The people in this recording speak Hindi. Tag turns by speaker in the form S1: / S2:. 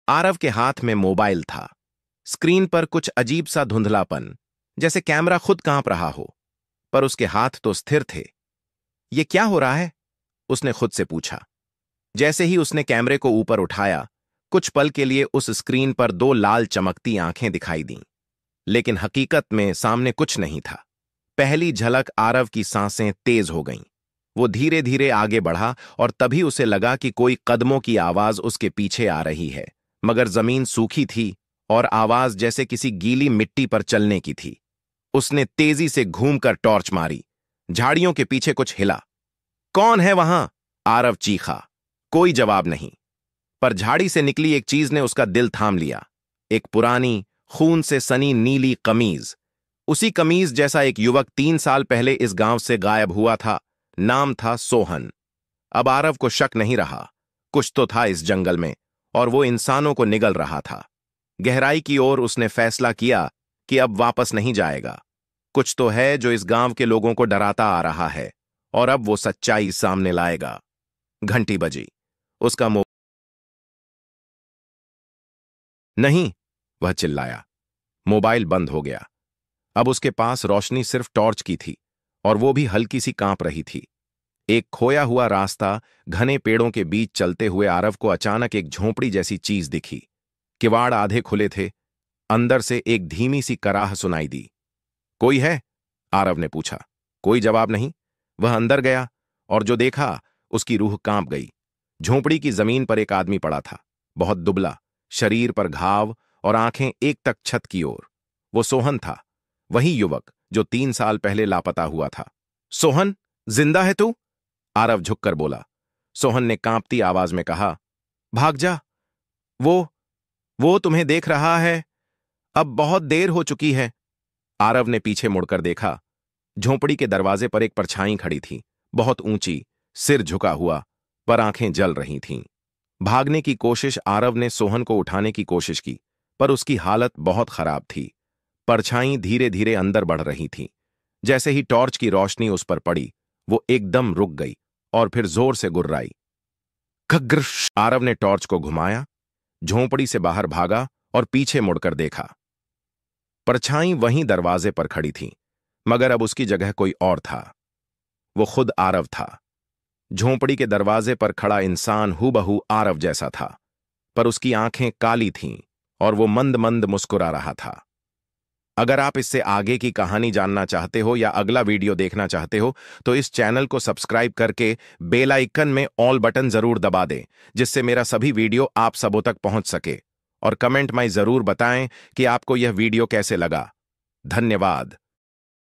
S1: आरव के हाथ में मोबाइल था। स्क्रीन पर कुछ अजीब सा धुंधलापन, जैसे कैमरा खुद कांप रहा हो, पर उसके हाथ तो स्थिर थे। ये क्या हो रहा है? उसने खुद से पूछा। जैसे ही उसने कैमरे को ऊपर उठाया, कुछ पल के लिए उस स्क्रीन पर दो लाल चमकती आंखें दिखाई दीं। लेकिन हकीकत में सामने कुछ नहीं था। पहली झलक आरव की सांसें तेज हो गईं। वो धीरे धीरे आगे बढ़ा और तभी उसे लगा कि कोई कदमों की आवाज उसके पीछे आ रही है, मगर जमीन सूखी थी और आवाज जैसे किसी गीली मिट्टी पर चलने की थी। उसने तेजी से घूमकर टॉर्च मारी। झाड़ियों के पीछे कुछ हिला। कौन है वहां? आरव चीखा। कोई जवाब नहीं। पर झाड़ी से निकली एक चीज ने उसका दिल थाम लिया। एक पुरानी, खून से सनी नीली कमीज। उसी कमीज जैसा एक युवक 3 साल पहले इस गांव से गायब हुआ था। नाम था सोहन। अब आरव को शक नहीं रहा। कुछ तो था इस जंगल में, और वो इंसानों को निगल रहा था। गहराई की ओर उसने फैसला किया कि अब वापस नहीं जाएगा। कुछ तो है जो इस गांव के लोगों को डराता आ रहा है, और अब वो सच्चाई सामने लाएगा। घंटी बजी। उसका नहीं, वह चिल्लाया। मोबाइल बंद हो गया। अब उसके पास रोशनी सिर्फ टॉर्च की थी, और वो भी हल्की सी कांप रही थी। एक खोया हुआ रास्ता, घने पेड़ों के बीच चलते हुए आरव को अचानक एक झोंपड़ी जैसी चीज दिखी। किवाड़ आधे खुले थे। अंदर से एक धीमी सी कराह सुनाई दी। कोई है? आरव ने पूछा। कोई जवाब नहीं। वह अंदर गया, और जो देखा उसकी रूह कांप गई। झोंपड़ी की जमीन पर एक आदमी पड़ा था, बहुत दुबला, शरीर पर घाव और आंखें एक तक छत की ओर। वो सोहन था, वही युवक जो 3 साल पहले लापता हुआ था। सोहन, जिंदा है तू? आरव झुककर बोला। सोहन ने कांपती आवाज में कहा, भाग जा। वो वो तुम्हें देख रहा है। अब बहुत देर हो चुकी है। आरव ने पीछे मुड़कर देखा। झोंपड़ी के दरवाजे पर एक परछाई खड़ी थी, बहुत ऊंची, सिर झुका हुआ, पर आंखें जल रही थीं। भागने की कोशिश आरव ने सोहन को उठाने की कोशिश की, पर उसकी हालत बहुत खराब थी। परछाई धीरे धीरे अंदर बढ़ रही थी। जैसे ही टॉर्च की रोशनी उस पर पड़ी, वो एकदम रुक गई और फिर जोर से गुर्राई। खग्र! आरव ने टॉर्च को घुमाया, झोंपड़ी से बाहर भागा और पीछे मुड़कर देखा। परछाई वहीं दरवाजे पर खड़ी थी, मगर अब उसकी जगह कोई और था। वो खुद आरव था। झोंपड़ी के दरवाजे पर खड़ा इंसान हूबहू आरव जैसा था, पर उसकी आंखें काली थीं और वो मंद मंद मुस्कुरा रहा था। अगर आप इससे आगे की कहानी जानना चाहते हो या अगला वीडियो देखना चाहते हो, तो इस चैनल को सब्सक्राइब करके बेल आइकन में ऑल बटन जरूर दबा दें, जिससे मेरा सभी वीडियो आप सबों तक पहुंच सके। और कमेंट में जरूर बताएं कि आपको यह वीडियो कैसे लगा। धन्यवाद।